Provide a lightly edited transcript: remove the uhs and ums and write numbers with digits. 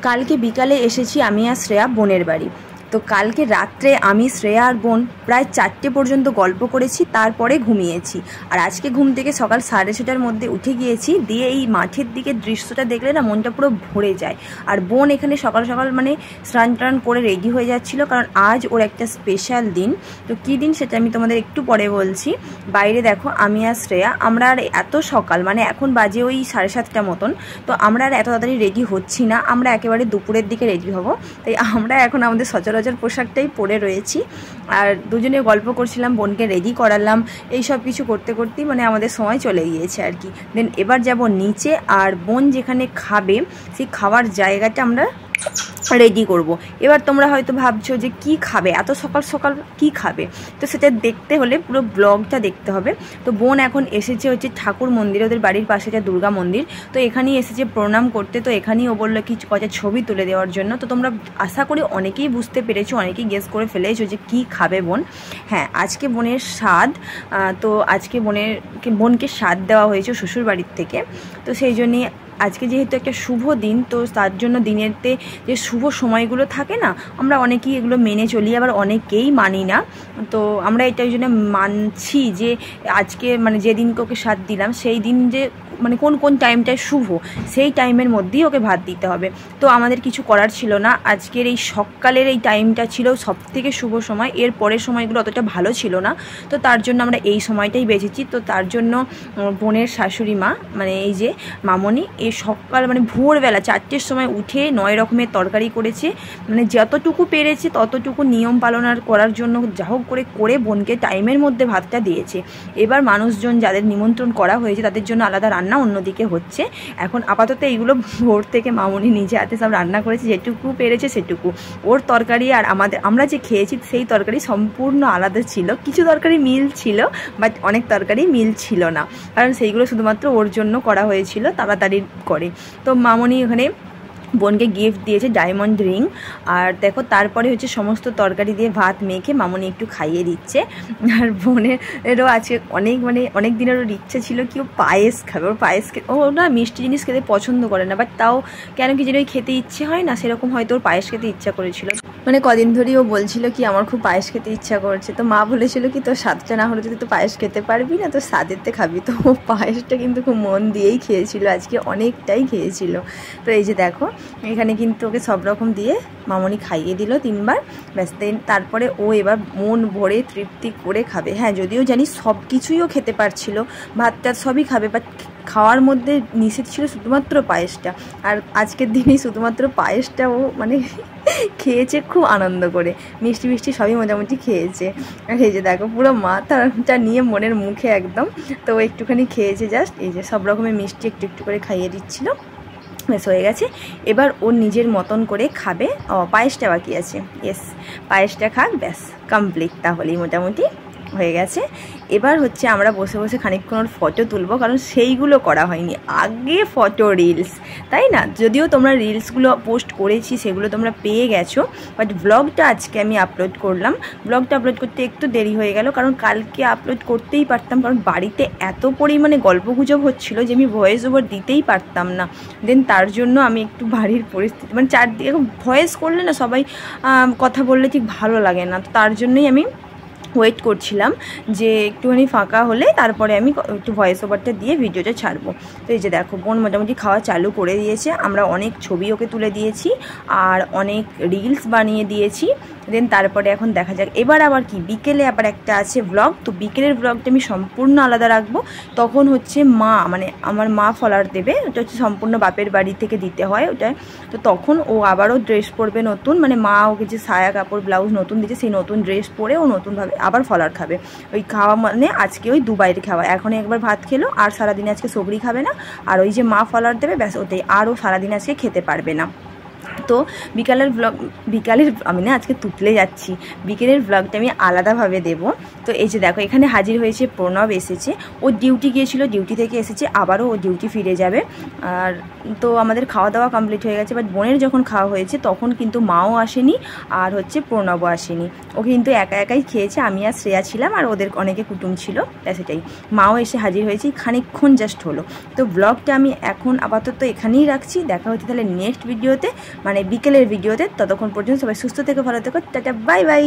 কালকে বিকালে এসেছি আমি আর শ্রেয়া বোনের বাড়ি। তো কালকে রাত্রে আমি শ্রেয়া আর বোন প্রায় 4টে পর্যন্ত গল্প করেছি, তারপরে ঘুমিয়েছি। আর আজকে ঘুম থেকে সকাল 6:30টার মধ্যে উঠে গিয়েছি। দিয়ে এই মাঠের দিকে দৃশ্যটা দেখলে না মনটা পুরো ভরে যায়। আর বোন এখানে সকাল সকাল মানে স্নান টান করে রেডি হয়ে যাচ্ছিল, কারণ আজ ওর একটা স্পেশাল দিন। তো কী দিন সেটা আমি তোমাদের একটু পরে বলছি। বাইরে দেখো আমি আর শ্রেয়া, আমরা আর এত সকাল মানে এখন বাজে ওই 7:30 মতন, তো আমরা আর এত তাড়াতাড়ি রেডি হচ্ছি না, আমরা একেবারে দুপুরের দিকে রেডি হব। তাই আমরা এখন আমাদের সচরাচর পোশাকটাই পরে রয়েছি। আর দুজনে গল্প করছিলাম, বোনকে রেডি করালাম, এই সব কিছু করতে করতেই মানে আমাদের সময় চলে গিয়েছে আর কি। দেন এবার যাব নিচে, আর বোন যেখানে খাবে সেই খাওয়ার জায়গাটা আমরা রেডি করব। এবার তোমরা হয়তো ভাবছো যে কি খাবে, এত সকাল সকাল কি খাবে, তো সেটা দেখতে হলে পুরো ব্লগটা দেখতে হবে। তো বোন এখন এসেছে হচ্ছে ঠাকুর মন্দিরে, ওদের বাড়ির পাশে একটা দুর্গা মন্দির, তো এখানেই এসেছে প্রণাম করতে। তো এখানেই ও বললো কি কয়েকটা ছবি তুলে দেওয়ার জন্য। তো তোমরা আশা করি অনেকেই বুঝতে পেরেছো, অনেকেই গেস করে ফেলেছো যে কি খাবে বোন। হ্যাঁ, আজকে বোনের স্বাদ, তো আজকে বোনকে স্বাদ দেওয়া হয়েছে শ্বশুর বাড়ির থেকে। তো সেই জন্যই আজকে যেহেতু একটা শুভ দিন, তো তার জন্য দিনেরতে যে শুভ সময়গুলো থাকে না, আমরা অনেকেই এগুলো মেনে চলি, আবার অনেকেই মানি না। তো আমরা এটার জন্য মানছি যে আজকে মানে যেদিনকে ওকে স্বাদ দিলাম সেই দিন যে মানে কোন কোন টাইমটায় শুভ, সেই টাইমের মধ্যেই ওকে ভাত দিতে হবে। তো আমাদের কিছু করার ছিল না, আজকের এই সকালের এই টাইমটা ছিল সবথেকে শুভ সময়। এর পরের সময়গুলো অতটা ভালো ছিল না, তো তার জন্য আমরা এই সময়টাই বেছেছি। তো তার জন্য বোনের শাশুড়ি মা মানে এই যে মামনি, এই সকাল মানে ভোরবেলা 4টের সময় উঠে 9 রকমের তরকারি করেছে, মানে যতটুকু পেরেছে ততটুকু নিয়ম পালন করার জন্য যা হোক করে বোনকে টাইমের মধ্যে ভাতটা দিয়েছে। এবার মানুষজন যাদের নিমন্ত্রণ করা হয়েছে তাদের জন্য আলাদা রান্না অন্যদিকে হচ্ছে। এখন আপাতত এইগুলো ভোর থেকে মামনি নিজে হাতে সব রান্না করেছে, যেটুকু পেরেছে সেটুকু। ওর তরকারি আর আমরা যে খেয়েছি সেই তরকারি সম্পূর্ণ আলাদা ছিল, কিছু তরকারি মিল ছিল, বাট অনেক তরকারি মিল ছিল না, কারণ সেইগুলো শুধুমাত্র ওর জন্য করা হয়েছিল তাড়াতাড়ি করে। তো মামনি ওখানে বোনকে গিফট দিয়েছে ডায়মন্ড রিং। আর দেখো তারপরে হচ্ছে সমস্ত তরকারি দিয়ে ভাত মেখে মামনি একটু খাইয়ে দিচ্ছে। আর বোনেরও আছে অনেক দিনের ওর ইচ্ছে ছিল কি ও পায়েস খাবে, ওর পায়েস ও না মিষ্টি জিনিস খেতে পছন্দ করে না, বাট তাও কেন কি যেন খেতে ইচ্ছে হয় না, সেরকম হয়তো ওর পায়েস খেতে ইচ্ছা করেছিল। মানে কদিন ধরেই ও বলছিল কি আমার খুব পায়েস খেতে ইচ্ছা করছে। তো মা বলেছিল কি তোর স্বাদটা না হলে যদি তো পায়েস খেতে পারবি না, তো স্বাদেরতে খাবি। তো ও পায়েসটা কিন্তু খুব মন দিয়েই খেয়েছিল, আজকে অনেকটাই খেয়েছিল। তো এই যে দেখো এখানে কিন্তু ওকে সব রকম দিয়ে মামনি খাইয়ে দিল 3বার, ব্যাস। দেন তারপরে ও এবার মন ভরে তৃপ্তি করে খাবে। হ্যাঁ, যদিও জানি সব কিছুই ও খেতে পারছিল, ভাতটা সবই খাবে, বাট খাওয়ার মধ্যে নিষেধ ছিল শুধুমাত্র পায়েসটা। আর আজকের দিনেই শুধুমাত্র পায়েসটা ও মানে খেয়েছে খুব আনন্দ করে, মিষ্টি সবই মোটামুটি খেয়েছে। আর এই যে দেখো পুরো মাথাটা নিয়ে মনের মুখে একদম, তো ও একটুখানি খেয়েছে জাস্ট। এই যে সব রকমের মিষ্টি একটু একটু করে খাইয়ে দিচ্ছিল, ব্যাস হয়ে গেছে। এবার ও নিজের মতন করে খাবে। পায়েসটা বাকি আছে, ইয়েস পায়েসটা খাক, ব্যাস কমপ্লিট, তাহলেই মোটামুটি হয়ে গেছে। এবার হচ্ছে আমরা বসে বসে খানিকক্ষণ ওর ফটো তুলবো, কারণ সেইগুলো করা হয়নি আগে, ফটো রিলস, তাই না? যদিও তোমরা রিলসগুলো পোস্ট করেছি সেগুলো তোমরা পেয়ে গেছো, বাট ব্লগটা আজকে আমি আপলোড করলাম। ব্লগটা আপলোড করতে একটু দেরি হয়ে গেল, কারণ কালকে আপলোড করতেই পারতাম, কারণ বাড়িতে এত পরিমাণে গল্পগুজব হচ্ছিলো যে আমি ভয়েস ওভার দিতেই পারতাম না। দেন তার জন্য আমি একটু বাড়ির পরিস্থিতি মানে চারদিকে ভয়েস করলে না সবাই কথা বললে ঠিক ভালো লাগে না, তো তার জন্যই আমি ওয়েট করছিলাম যে একটুখানি ফাঁকা হলে তারপরে আমি একটু ভয়েস ওভারটা দিয়ে ভিডিওটা ছাড়বো। তো এই যে দেখো বোন মোটামুটি খাওয়া চালু করে দিয়েছে, আমরা অনেক ছবি ওকে তুলে দিয়েছি আর অনেক রিলস বানিয়ে দিয়েছি। দেন তারপরে এখন দেখা যাক এবার আবার কি বিকেলে আবার একটা আছে ব্লগ, তো বিকেলের ব্লগটা আমি সম্পূর্ণ আলাদা রাখবো। তখন হচ্ছে মা মানে আমার মা ফলার দেবে, ওটা হচ্ছে সম্পূর্ণ বাপের বাড়ি থেকে দিতে হয় ওটা। তো তখন ও আবারও ড্রেস পরবে নতুন, মানে মা ওকে যে সায়া কাপড় ব্লাউজ নতুন দিচ্ছে সেই নতুন ড্রেস পরে ও নতুনভাবে আবার ফলার খাবে। ওই খাওয়া মানে আজকে ওই 2 বাইরে খাওয়া, এখন একবার ভাত খেলো, আর সারাদিন আজকে সবরি খাবে না, আর ওই যে মা ফলার দেবে ব্যাস ওটাই, আর ও সারাদিন আজকে খেতে পারবে না। তো বিকালের আমি না আজকে তুতলে যাচ্ছি, বিকেলের ব্লগটা আমি আলাদাভাবে দেব। তো এই যে দেখো এখানে হাজির হয়েছে প্রণব, এসেছে, ও ডিউটি গিয়েছিল, ডিউটি থেকে এসেছে, আবারও ও ডিউটি ফিরে যাবে। আর তো আমাদের খাওয়া দাওয়া কমপ্লিট হয়ে গেছে, বাট বোনের যখন খাওয়া হয়েছে তখন কিন্তু মাও আসেনি আর হচ্ছে প্রণবও আসেনি, ও কিন্তু একা একাই খেয়েছে, আমি আর শ্রেয়া ছিলাম আর ওদের অনেকে কুটুম ছিল, সেটাই। মাও এসে হাজির হয়েছে খানিকক্ষণ জাস্ট হলো। তো ব্লগটা আমি এখন আপাতত এখানেই রাখছি, দেখা হচ্ছে তাহলে নেক্সট ভিডিওতে। মানে বিকেলের ভিডিওতে। ততক্ষণ পর্যন্ত সবাই সুস্থ থেকে ভালো থেকো, টাটা বাই বাই।